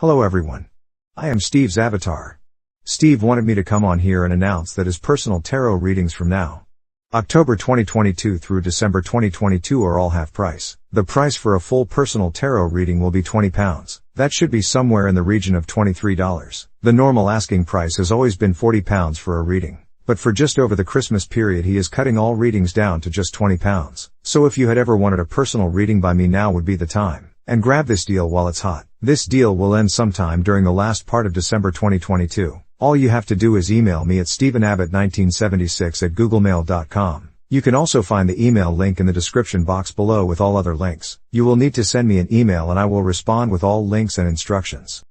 Hello everyone. I am Steve's avatar. Steve wanted me to come on here and announce that his personal tarot readings from now, October 2022 through December 2022 are all half price. The price for a full personal tarot reading will be £20. That should be somewhere in the region of $23. The normal asking price has always been £40 for a reading. But for just over the Christmas period he is cutting all readings down to just £20. So if you had ever wanted a personal reading by me, now would be the time. And grab this deal while it's hot. This deal will end sometime during the last part of December 2022. All you have to do is email me at stephenabbott1976@googlemail.com. You can also find the email link in the description box below with all other links. You will need to send me an email and I will respond with all links and instructions.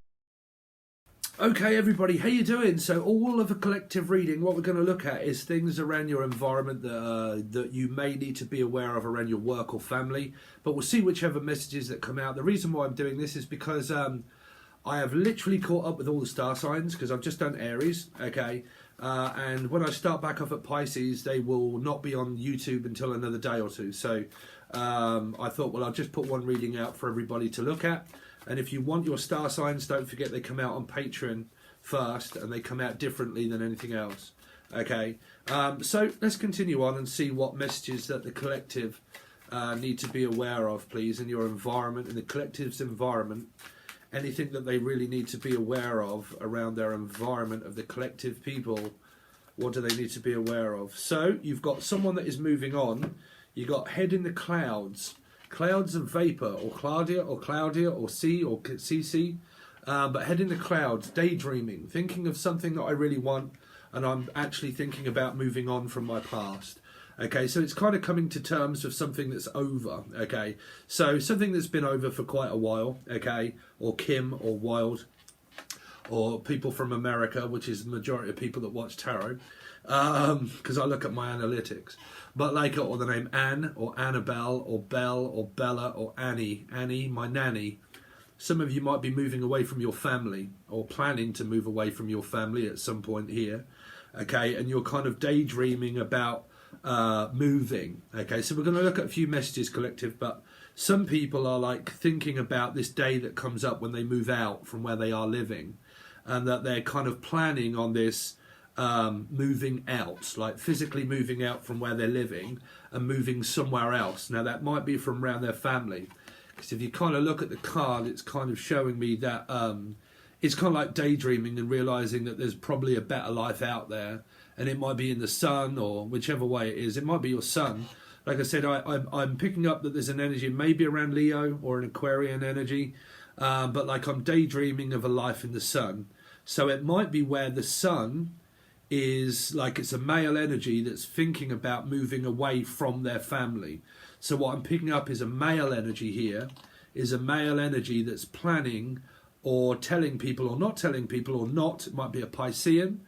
Okay everybody, how you doing? So all of a collective reading, what we're going to look at is things around your environment that you may need to be aware of around your work or family, but we'll see whichever messages that come out. The reason why I'm doing this is because I have literally caught up with all the star signs because I've just done Aries, okay, and when I start back off at Pisces they will not be on YouTube until another day or two, so I thought, well, I'll just put one reading out for everybody to look at. And if you want your star signs, don't forget they come out on Patreon first, and they come out differently than anything else. Okay, so let's continue on and see what messages that the collective need to be aware of, please, in your environment, in the collective's environment. Anything that they really need to be aware of around their environment of the collective people. What do they need to be aware of? So you've got someone that is moving on. You've got head in the clouds. Clouds of vapor, or Claudia, or C, or CC, but head in the clouds, daydreaming, thinking of something that I really want, and I'm actually thinking about moving on from my past. Okay, so it's kind of coming to terms with something that's over, okay, so something that's been over for quite a while, okay, or Kim, or Wild, or people from America, which is the majority of people that watch tarot, because I look at my analytics, but like, or the name Anne, or Annabelle, or Belle, or Bella, or Annie, my nanny. Some of you might be moving away from your family, or planning to move away from your family at some point here, okay, and you're kind of daydreaming about moving, okay, so we're going to look at a few messages, collective, but some people are like thinking about this day that comes up when they move out from where they are living, and that they're kind of planning on this moving out, like physically moving out from where they're living and moving somewhere else. Now that might be from around their family, because if you kind of look at the card, it's kind of showing me that it's kind of like daydreaming and realizing that there's probably a better life out there, and it might be in the sun, or whichever way it is, it might be your sun. Like I said, I'm picking up that there's an energy maybe around Leo or an Aquarian energy, but like I'm daydreaming of a life in the sun. So it might be where the sun is like, it's a male energy that's thinking about moving away from their family. So what I'm picking up is a male energy here, is a male energy that's planning or telling people or not telling people, or not, it might be a Piscean,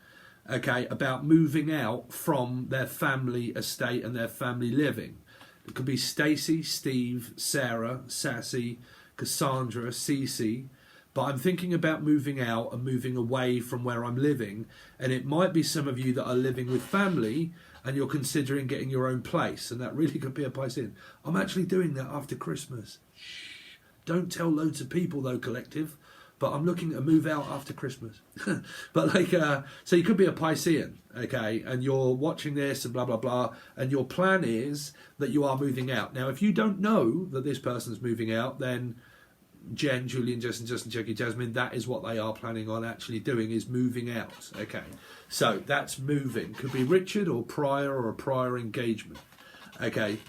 okay, about moving out from their family estate and their family living. It could be Stacy, Steve, Sarah, Sassy, Cassandra, Cece. But I'm thinking about moving out and moving away from where I'm living. And it might be some of you that are living with family and you're considering getting your own place. And that really could be a Piscean. I'm actually doing that after Christmas. Shh. Don't tell loads of people though, collective. But I'm looking to move out after Christmas. But like, so you could be a Piscean, okay? And you're watching this and blah, blah, blah. And your plan is that you are moving out. Now, if you don't know that this person's moving out, then Jen, Julian, Justin, Jackie, Jasmine, that is what they are planning on actually doing, is moving out. Okay, so that's moving. Could be Richard or prior, or a prior engagement. Okay,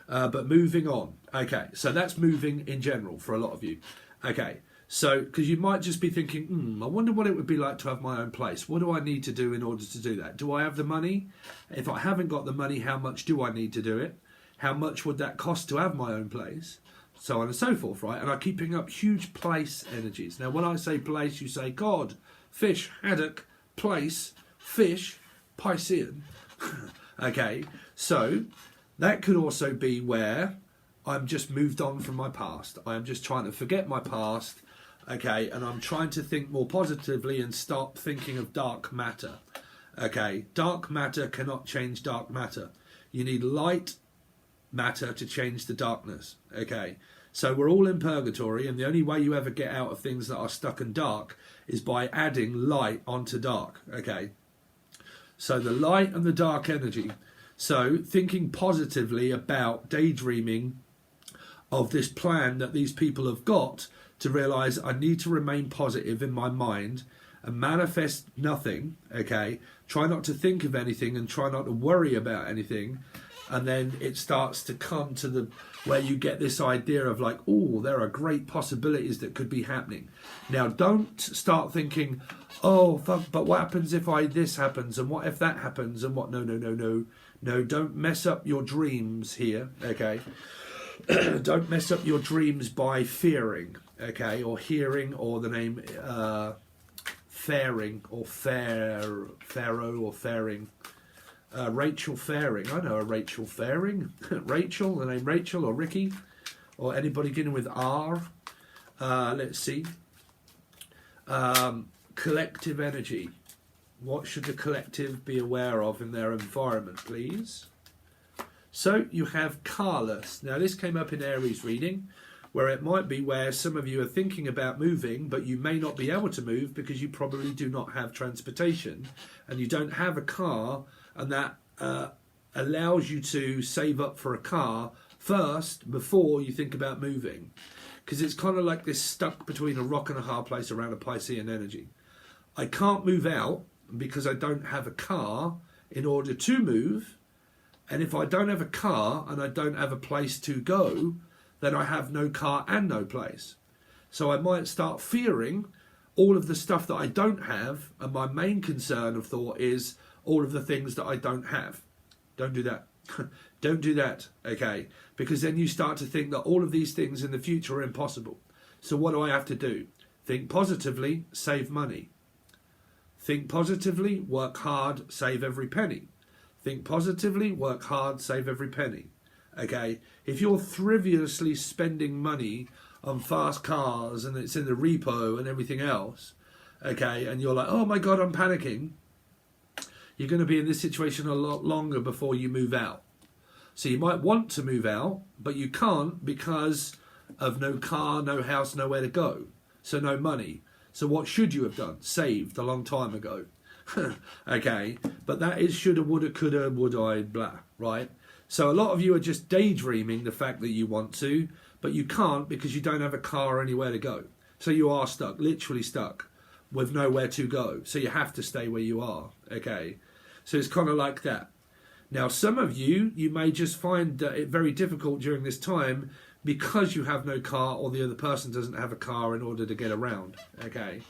but moving on. Okay, so that's moving in general for a lot of you. Okay, so because you might just be thinking, I wonder what it would be like to have my own place. What do I need to do in order to do that? Do I have the money? If I haven't got the money, how much do I need to do it? How much would that cost to have my own place? So on and so forth, right? And I keep picking up huge place energies. Now, when I say place, you say God, fish, haddock, place, fish, Piscean. Okay, so that could also be where I'm just moved on from my past. I am just trying to forget my past, okay, and I'm trying to think more positively and stop thinking of dark matter. Okay, dark matter cannot change dark matter. You need light matter to change the darkness. Okay, So we're all in purgatory, and the only way you ever get out of things that are stuck and dark is by adding light onto dark. Okay. So the light and the dark energy. So thinking positively about daydreaming of this plan that these people have got to realise I need to remain positive in my mind and manifest nothing, okay? Try not to think of anything and try not to worry about anything. And then it starts to come to the where you get this idea of like, oh, there are great possibilities that could be happening. Now, don't start thinking, oh, fuck, but what happens if this happens? And what if that happens? And what? No, don't mess up your dreams here, okay? Don't mess up your dreams by fearing, okay? Or hearing, or the name Faring, or Pharaoh, or Faring. Rachel Faring. I know a Rachel Faring. Rachel, the name Rachel, or Ricky, or anybody beginning with R. Let's see. Collective energy. What should the collective be aware of in their environment, please? So you have carless. Now this came up in Aries reading, where it might be where some of you are thinking about moving, but you may not be able to move because you probably do not have transportation and you don't have a car, and that allows you to save up for a car first before you think about moving. Because it's kind of like this stuck between a rock and a hard place around a Piscean energy. I can't move out because I don't have a car in order to move. And if I don't have a car and I don't have a place to go, then I have no car and no place. So I might start fearing all of the stuff that I don't have. And my main concern of thought is all of the things that I don't have. Don't do that. Don't do that, okay? Because then you start to think that all of these things in the future are impossible. So what do I have to do? Think positively, save money. Think positively, work hard, save every penny. Think positively, work hard, save every penny. Okay? If you're frivolously spending money on fast cars and it's in the repo and everything else, okay, and you're like, oh my God, I'm panicking, you're going to be in this situation a lot longer before you move out. So you might want to move out, but you can't because of no car, no house, nowhere to go. So no money. So what should you have done? Saved a long time ago. Okay, but that is shoulda, woulda, coulda, would I, blah, right? So a lot of you are just daydreaming the fact that you want to, but you can't because you don't have a car or anywhere to go. So you are stuck, literally stuck, with nowhere to go. So you have to stay where you are, okay? So it's kind of like that. Now, some of you may just find it very difficult during this time because you have no car or the other person doesn't have a car in order to get around, okay?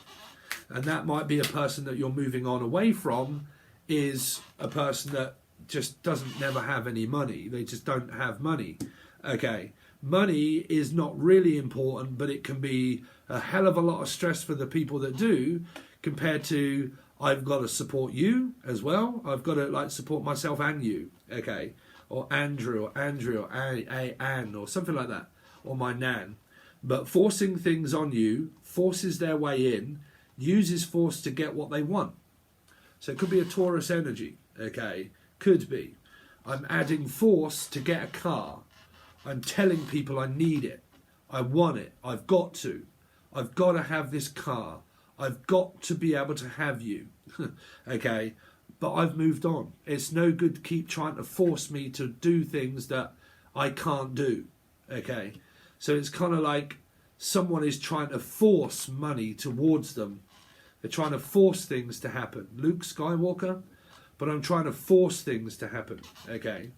And that might be a person that you're moving on away from is a person that just never have any money. They just don't have money, okay? Money is not really important, but it can be a hell of a lot of stress for the people that do compared to I've got to support you as well. I've got to support myself and you, okay? Or Andrew or Andrea or Anne or something like that, or my nan. But forcing things on you forces their way in, uses force to get what they want. So it could be a Taurus energy, okay? Could be. I'm adding force to get a car. I'm telling people I need it. I want it. I've got to. I've got to have this car. I've got to be able to have you. Okay? But I've moved on. It's no good to keep trying to force me to do things that I can't do. Okay? So it's kind of like someone is trying to force money towards them. They're trying to force things to happen. Luke Skywalker, but I'm trying to force things to happen. Okay?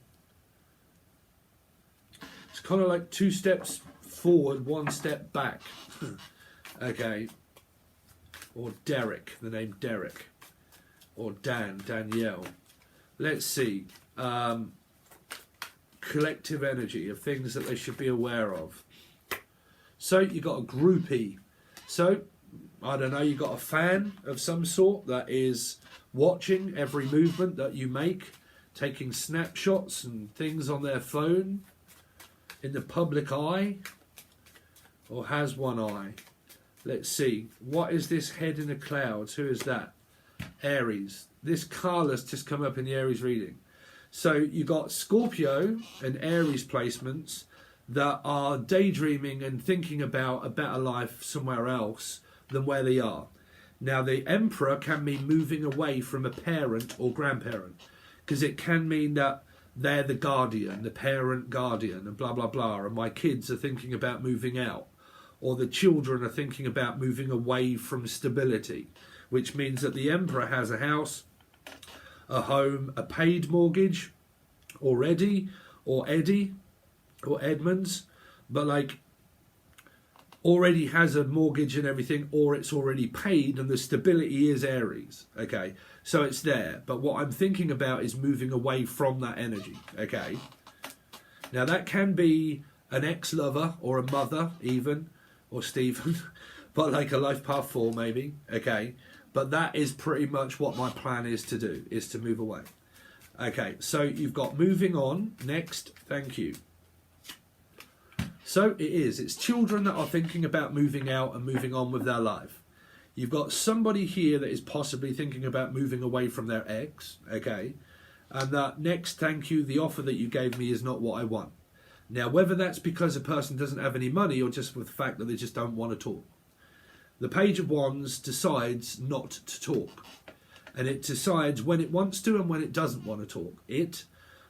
It's kind of like 2 steps forward, 1 step back. Okay? Or Derek, the name Derek. Or Danielle. Let's see. Collective energy of things that they should be aware of. So you got a groupie. So, I don't know, you got a fan of some sort that is watching every movement that you make, taking snapshots and things on their phone in the public eye, or has one eye. Let's see. What is this head in the clouds? Who is that? Aries. This Carla's just come up in the Aries reading. So you got Scorpio and Aries placements that are daydreaming and thinking about a better life somewhere else than where they are. Now, the Emperor can mean moving away from a parent or grandparent, because it can mean that they're the guardian, the parent guardian, and blah, blah, blah, and my kids are thinking about moving out, or the children are thinking about moving away from stability, which means that the Emperor has a house, a home, a paid mortgage already, or Eddie, or Edmonds, but like already has a mortgage and everything, or it's already paid and the stability is Aries. Okay, so it's there, but what I'm thinking about is moving away from that energy. Okay, now that can be an ex-lover or a mother even, or Stephen, but like a life path 4 maybe. Okay, but that is pretty much what my plan is to do, is to move away. Okay, so you've got moving on next. Thank you. So it's children that are thinking about moving out and moving on with their life. You've got somebody here that is possibly thinking about moving away from their ex, okay? And that next, thank you, the offer that you gave me is not what I want. Now, whether that's because a person doesn't have any money or just with the fact that they just don't want to talk. The Page of Wands decides not to talk. And it decides when it wants to and when it doesn't want to talk.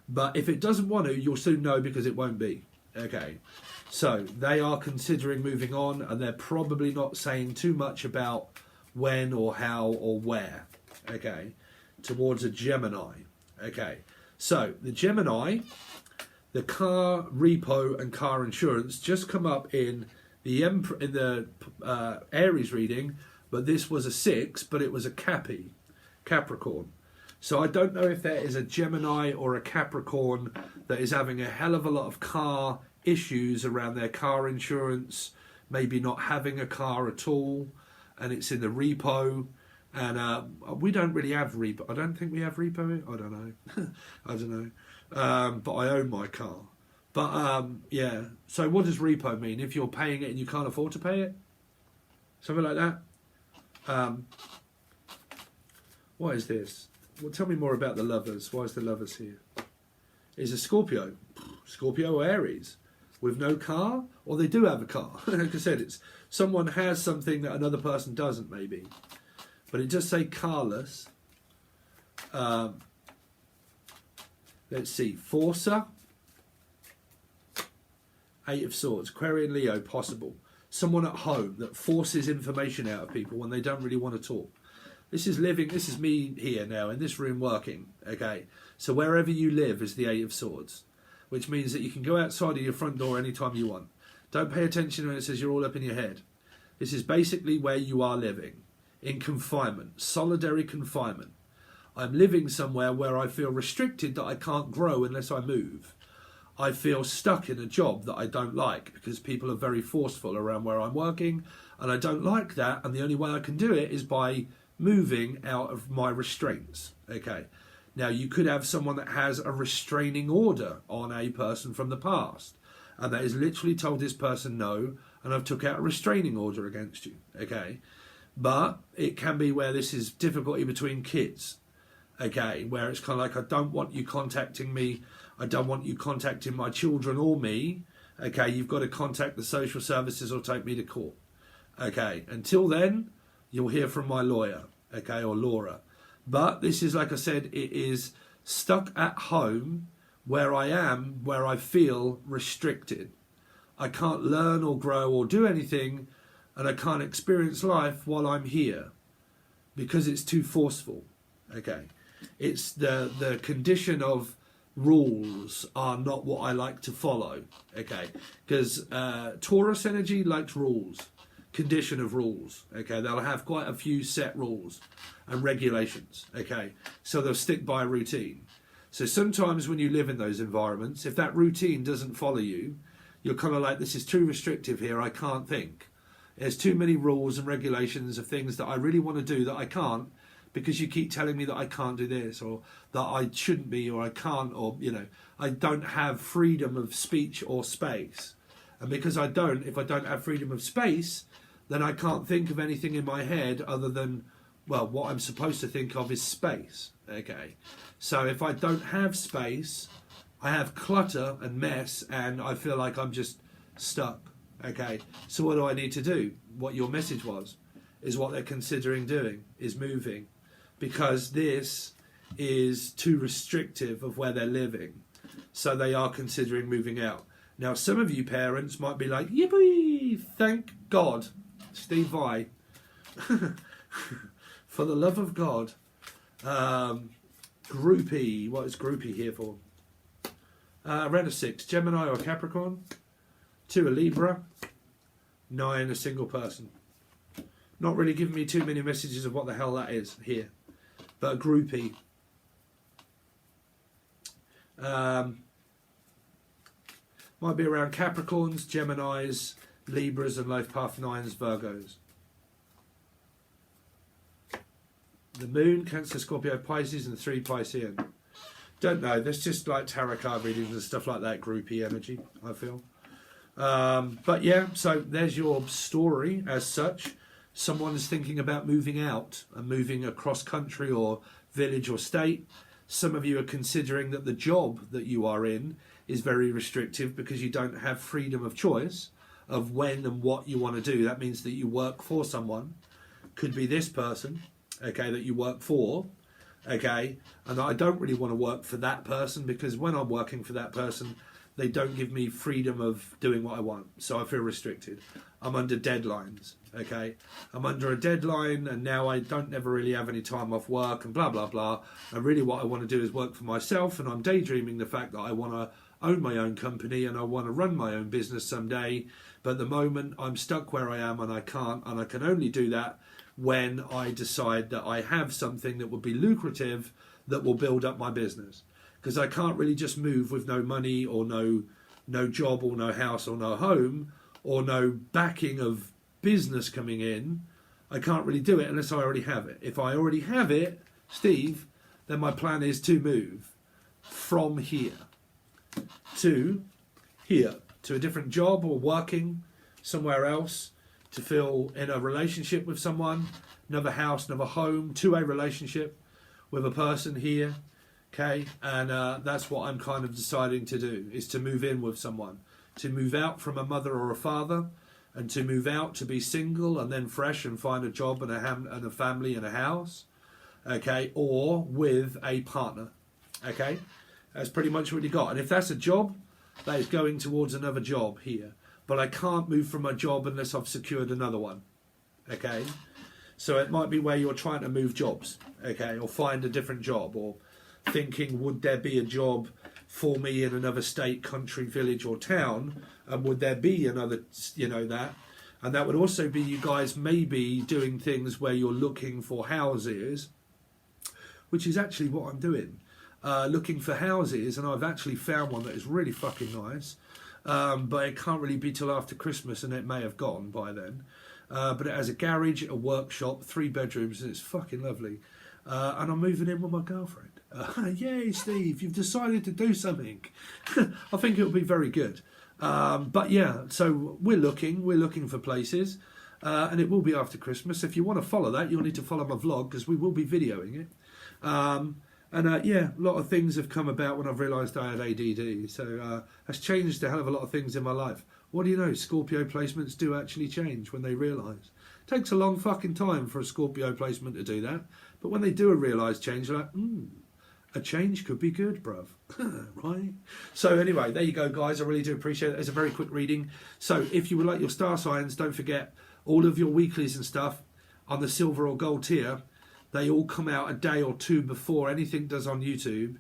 But if it doesn't want to, you'll soon know because it won't be. Okay, so they are considering moving on, and they're probably not saying too much about when or how or where. Okay, towards a Gemini. Okay, so the Gemini, the car repo and car insurance just come up in the Aries reading, but this was a 6, but it was a Capricorn. So I don't know if there is a Gemini or a Capricorn that is having a hell of a lot of car issues around their car insurance, maybe not having a car at all, and it's in the repo. And we don't really have repo. I don't think we have repo. I don't know. I don't know. But I own my car. But yeah. So what does repo mean? If you're paying it and you can't afford to pay it? Something like that? What is this? Well, tell me more about the Lovers. Why is the Lovers here? Is a Scorpio or Aries with no car, or they do have a car. Like I said, it's someone has something that another person doesn't, maybe. But it does say carless. Let's see, Forcer, 8 of Swords, Aquarian, Leo, possible. Someone at home that forces information out of people when they don't really want to talk. This is living, this is me here now, in this room working, okay? So wherever you live is the 8 of Swords, which means that you can go outside of your front door anytime you want. Don't pay attention when it says you're all up in your head. This is basically where you are living, in confinement, solitary confinement. I'm living somewhere where I feel restricted, that I can't grow unless I move. I feel stuck in a job that I don't like because people are very forceful around where I'm working, and I don't like that, and the only way I can do it is by moving out of my restraints. Okay, now you could have someone that has a restraining order on a person from the past, and that is literally told this person no, and I've took out a restraining order against you. Okay, but it can be where this is difficulty between kids. Okay, where it's kind of like, I don't want you contacting me, I don't want you contacting my children or me. Okay, you've got to contact the social services or take me to court. Okay, until then, you'll hear from my lawyer, okay, or Laura. But this is, like I said, it is stuck at home where I am, where I feel restricted. I can't learn or grow or do anything, and I can't experience life while I'm here because it's too forceful. Okay, it's the condition of rules are not what I like to follow. Okay, because Taurus energy likes rules. Condition of rules. Okay, they'll have quite a few set rules and regulations. Okay, so they'll stick by a routine. So sometimes when you live in those environments, if that routine doesn't follow you, you're kind of like, this is too restrictive here, I can't think. There's too many rules and regulations of things that I really want to do that I can't, because you keep telling me that I can't do this, or that I shouldn't be, or I can't, or, you know, I don't have freedom of speech or space. And because I don't, if I don't have freedom of space, then I can't think of anything in my head other than, well, what I'm supposed to think of is space. Okay, so if I don't have space, I have clutter and mess, and I feel like I'm just stuck. Okay, so what do I need to do? What your message was, is what they're considering doing, is moving, because this is too restrictive of where they're living. So they are considering moving out. Now, some of you parents might be like, yippee, thank God, Steve Vai. For the love of God. Groupie, what is groupie here for? Around a 6, Gemini or Capricorn. 2, a Libra. 9, a single person. Not really giving me too many messages of what the hell that is here. But a groupie. Might be around Capricorns, Geminis, Libras, and life path 9s, Virgos. The Moon, Cancer, Scorpio, Pisces, and 3 Piscean. Don't know. There's just like tarot card readings and stuff like that, groupie energy, I feel. But yeah, so there's your story as such. Someone's thinking about moving out and moving across country or village or state. Some of you are considering that the job that you are in is very restrictive because you don't have freedom of choice of when and what you want to do. That means that you work for someone. Could be this person, okay, that you work for, okay, and I don't really want to work for that person because when I'm working for that person, they don't give me freedom of doing what I want, so I feel restricted. I'm under deadlines, okay? I'm under a deadline and now I don't never really have any time off work and blah, blah, blah. And really what I want to do is work for myself, and I'm daydreaming the fact that I want to own my own company and I want to run my own business someday. But at the moment I'm stuck where I am and I can't, and I can only do that when I decide that I have something that would be lucrative that will build up my business. Because I can't really just move with no money or no job or no house or no home or no backing of business coming in. I can't really do it unless I already have it. If I already have it, Steve, then my plan is to move from here to here, to a different job or working somewhere else, to feel in a relationship with someone, another house, another home, to a relationship with a person here. Okay, and that's what I'm kind of deciding to do, is to move in with someone, to move out from a mother or a father, and to move out to be single and then fresh and find a job and a family and a house, okay, or with a partner, okay. That's pretty much what you got. And if that's a job, that is going towards another job here. But I can't move from a job unless I've secured another one, okay. So it might be where you're trying to move jobs, okay, or find a different job, or thinking, would there be a job for me in another state, country, village or town, and would there be another, that, and that would also be you guys maybe doing things where you're looking for houses, which is actually what I'm doing, looking for houses, and I've actually found one that is really fucking nice, but it can't really be till after Christmas, and it may have gone by then, but it has a garage, a workshop, 3 bedrooms, and it's fucking lovely, and I'm moving in with my girlfriend. Yay, Steve, you've decided to do something. I think it'll be very good. But yeah, so we're looking for places, and it will be after Christmas. If you want to follow that, you'll need to follow my vlog because we will be videoing it. Yeah, a lot of things have come about when I've realised I had ADD. So that's changed a hell of a lot of things in my life. What do you know? Scorpio placements do actually change when they realise. It takes a long fucking time for a Scorpio placement to do that. But when they do a realised change, they're like, a change could be good, bruv. Right? So anyway, there you go, guys. I really do appreciate it. It's a very quick reading. So if you would like your star signs, don't forget all of your weeklies and stuff on the silver or gold tier. They all come out a day or two before anything does on YouTube.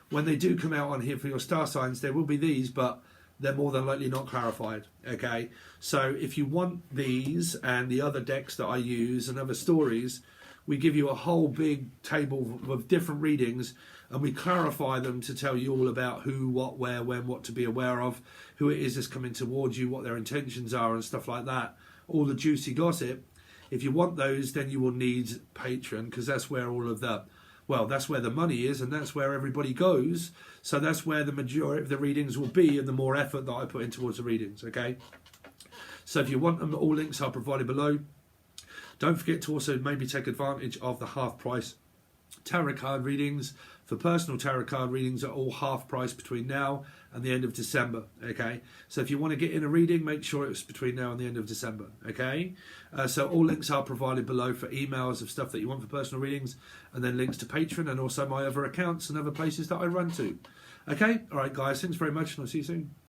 When they do come out on here for your star signs, there will be these, but they're more than likely not clarified. Okay? So if you want these and the other decks that I use and other stories, we give you a whole big table of different readings and we clarify them to tell you all about who, what, where, when, what to be aware of, who it is that's coming towards you, what their intentions are and stuff like that. All the juicy gossip. If you want those, then you will need Patreon, because that's where all of the, well, that's where the money is and that's where everybody goes. So that's where the majority of the readings will be and the more effort that I put in towards the readings, okay? So if you want them, all links are provided below. Don't forget to also maybe take advantage of the half price Tarot card readings for personal tarot card readings are all half price between now and the end of December. Okay, so if you want to get in a reading, make sure it's between now and the end of December. Okay, so all links are provided below for emails of stuff that you want for personal readings, and then links to Patreon and also my other accounts and other places that I run to. Okay, all right, guys, thanks very much, and I'll see you soon.